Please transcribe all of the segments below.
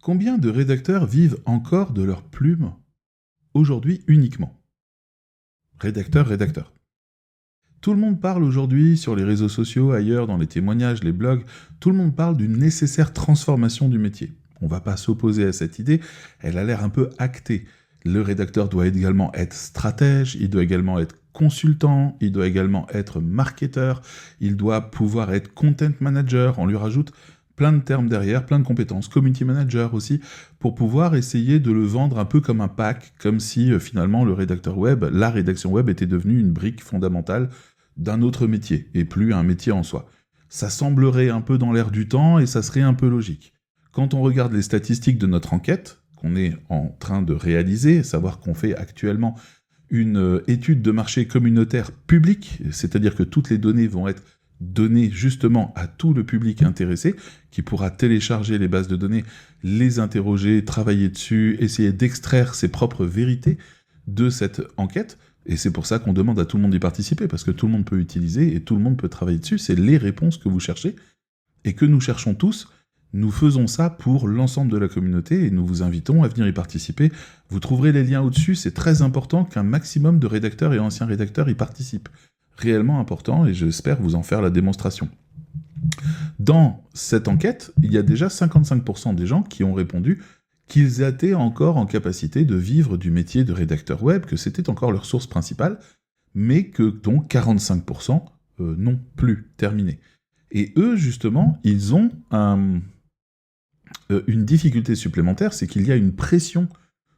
Combien de rédacteurs vivent encore de leur plume aujourd'hui uniquement? Rédacteur. Tout le monde parle aujourd'hui sur les réseaux sociaux, ailleurs, dans les témoignages, les blogs, tout le monde parle d'une nécessaire transformation du métier. On ne va pas s'opposer à cette idée, elle a l'air un peu actée. Le rédacteur doit également être stratège, il doit également être consultant, il doit également être marketeur, il doit pouvoir être content manager, on lui rajoute plein de termes derrière, plein de compétences, community manager aussi, pour pouvoir essayer de le vendre un peu comme un pack, comme si finalement le rédacteur web, la rédaction web était devenue une brique fondamentale d'un autre métier, et plus un métier en soi. Ça semblerait un peu dans l'air du temps, et ça serait un peu logique. Quand on regarde les statistiques de notre enquête, qu'on est en train de réaliser, savoir qu'on fait actuellement une étude de marché communautaire publique, c'est-à-dire que toutes les données vont être données justement à tout le public intéressé, qui pourra télécharger les bases de données, les interroger, travailler dessus, essayer d'extraire ses propres vérités de cette enquête. Et c'est pour ça qu'on demande à tout le monde d'y participer, parce que tout le monde peut utiliser et tout le monde peut travailler dessus. C'est les réponses que vous cherchez et que nous cherchons tous. Nous faisons ça pour l'ensemble de la communauté et nous vous invitons à venir y participer. Vous trouverez les liens au-dessus. C'est très important qu'un maximum de rédacteurs et anciens rédacteurs y participent. Réellement important, et j'espère vous en faire la démonstration. Dans cette enquête, il y a déjà 55% des gens qui ont répondu qu'ils étaient encore en capacité de vivre du métier de rédacteur web, que c'était encore leur source principale, mais que donc 45% n'ont plus terminé. Et eux, justement, ils ont une difficulté supplémentaire, c'est qu'il y a une pression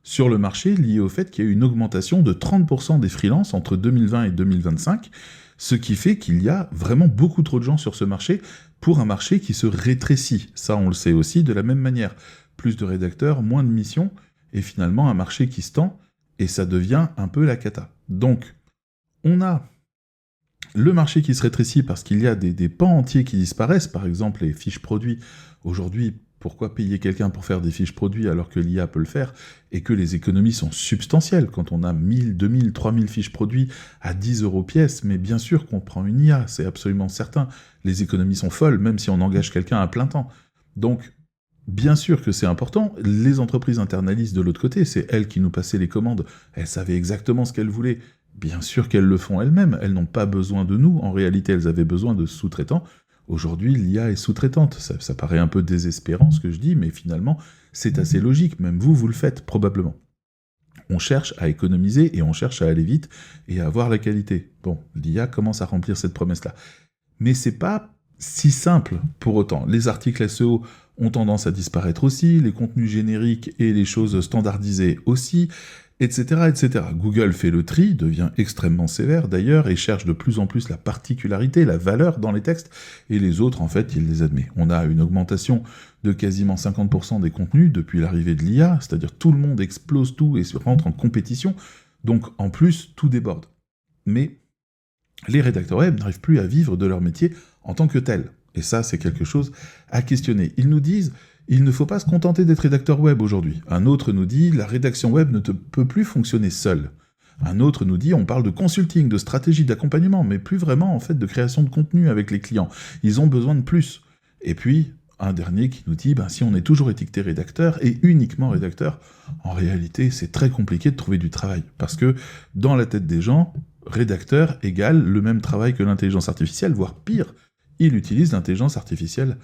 sur le marché liée au fait qu'il y a eu une augmentation de 30% des freelances entre 2020 et 2025, ce qui fait qu'il y a vraiment beaucoup trop de gens sur ce marché pour un marché qui se rétrécit. Ça, on le sait aussi de la même manière. Plus de rédacteurs, moins de missions, et finalement un marché qui se tend, et ça devient un peu la cata. Donc, on a le marché qui se rétrécit parce qu'il y a des pans entiers qui disparaissent, par exemple les fiches produits. Aujourd'hui, pourquoi payer quelqu'un pour faire des fiches produits alors que l'IA peut le faire et que les économies sont substantielles quand on a 1000, 2000, 3000 fiches produits à 10 € pièce, mais bien sûr qu'on prend une IA, c'est absolument certain. Les économies sont folles, même si on engage quelqu'un à plein temps. Donc, bien sûr que c'est important, les entreprises internalisent de l'autre côté, c'est elles qui nous passaient les commandes, elles savaient exactement ce qu'elles voulaient. Bien sûr qu'elles le font elles-mêmes, elles n'ont pas besoin de nous, en réalité elles avaient besoin de sous-traitants. Aujourd'hui, l'IA est sous-traitante. Ça paraît un peu désespérant ce que je dis, mais finalement, c'est assez logique. Même vous le faites, probablement. On cherche à économiser et on cherche à aller vite et à avoir la qualité. Bon, l'IA commence à remplir cette promesse-là. Mais c'est pas si simple pour autant. Les articles SEO ont tendance à disparaître aussi, les contenus génériques et les choses standardisées aussi, etc., etc. Google fait le tri, devient extrêmement sévère d'ailleurs, et cherche de plus en plus la particularité, la valeur dans les textes, et les autres, en fait, il les admet. On a une augmentation de quasiment 50% des contenus depuis l'arrivée de l'IA, c'est-à-dire tout le monde explose tout et se rentre en compétition, donc en plus, tout déborde. Mais les rédacteurs web n'arrivent plus à vivre de leur métier en tant que tel. Et ça, c'est quelque chose à questionner. Ils nous disent il ne faut pas se contenter d'être rédacteur web aujourd'hui. Un autre nous dit la rédaction web ne peut plus fonctionner seule. Un autre nous dit on parle de consulting, de stratégie, d'accompagnement, mais plus vraiment en fait de création de contenu avec les clients. Ils ont besoin de plus. Et puis, un dernier qui nous dit si on est toujours étiqueté rédacteur et uniquement rédacteur, en réalité, c'est très compliqué de trouver du travail. Parce que dans la tête des gens, rédacteur égale le même travail que l'intelligence artificielle, voire pire. Il utilise l'intelligence artificielle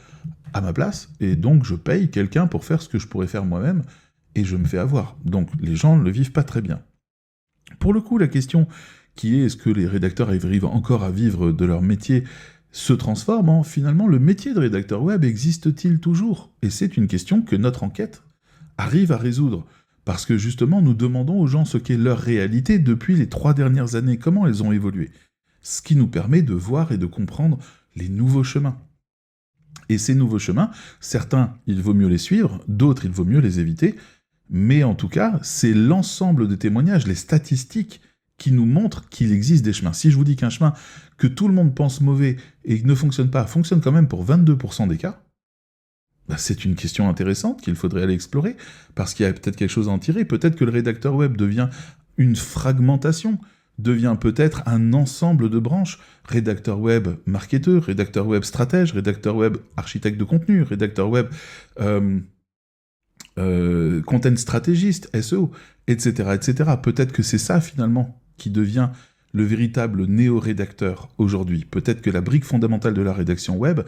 à ma place, et donc je paye quelqu'un pour faire ce que je pourrais faire moi-même, et je me fais avoir. Donc les gens ne le vivent pas très bien. Pour le coup, la question qui est ce que les rédacteurs arrivent encore à vivre de leur métier se transforme en finalement le métier de rédacteur web existe-t-il toujours? Et c'est une question que notre enquête arrive à résoudre. Parce que justement, nous demandons aux gens ce qu'est leur réalité depuis les 3 dernières années, comment elles ont évolué. Ce qui nous permet de voir et de comprendre les nouveaux chemins. Et ces nouveaux chemins, certains, il vaut mieux les suivre, d'autres, il vaut mieux les éviter, mais en tout cas, c'est l'ensemble des témoignages, les statistiques qui nous montrent qu'il existe des chemins. Si je vous dis qu'un chemin que tout le monde pense mauvais et ne fonctionne pas, fonctionne quand même pour 22% des cas, c'est une question intéressante qu'il faudrait aller explorer, parce qu'il y a peut-être quelque chose à en tirer. Peut-être que le rédacteur web devient une fragmentation, devient peut-être un ensemble de branches. Rédacteur web marketeur, rédacteur web stratège, rédacteur web architecte de contenu, rédacteur web content stratégiste, SEO, etc., etc. Peut-être que c'est ça, finalement, qui devient le véritable néo-rédacteur aujourd'hui. Peut-être que la brique fondamentale de la rédaction web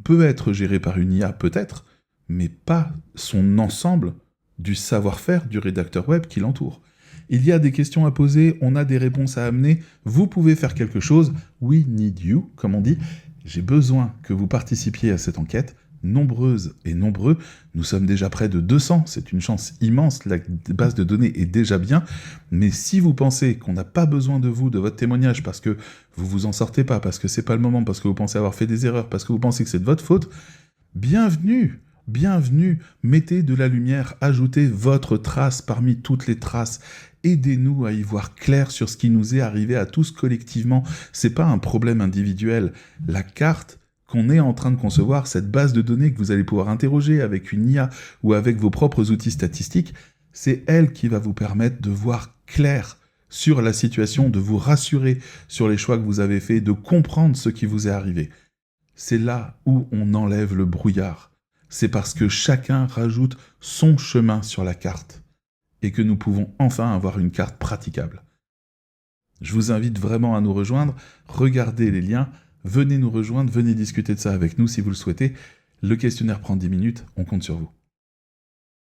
peut être gérée par une IA, peut-être, mais pas son ensemble du savoir-faire du rédacteur web qui l'entoure. Il y a des questions à poser, on a des réponses à amener, vous pouvez faire quelque chose, we need you, comme on dit. J'ai besoin que vous participiez à cette enquête, nombreuses et nombreux, nous sommes déjà près de 200, c'est une chance immense, la base de données est déjà bien, mais si vous pensez qu'on n'a pas besoin de vous, de votre témoignage, parce que vous vous en sortez pas, parce que c'est pas le moment, parce que vous pensez avoir fait des erreurs, parce que vous pensez que c'est de votre faute, bienvenue, bienvenue, mettez de la lumière, ajoutez votre trace parmi toutes les traces, aidez-nous à y voir clair sur ce qui nous est arrivé à tous collectivement, c'est pas un problème individuel, la carte qu'on est en train de concevoir, cette base de données que vous allez pouvoir interroger avec une IA ou avec vos propres outils statistiques, c'est elle qui va vous permettre de voir clair sur la situation, de vous rassurer sur les choix que vous avez faits, de comprendre ce qui vous est arrivé. C'est là où on enlève le brouillard. C'est parce que chacun rajoute son chemin sur la carte et que nous pouvons enfin avoir une carte praticable. Je vous invite vraiment à nous rejoindre, regardez les liens, venez nous rejoindre, venez discuter de ça avec nous si vous le souhaitez. Le questionnaire prend 10 minutes, on compte sur vous.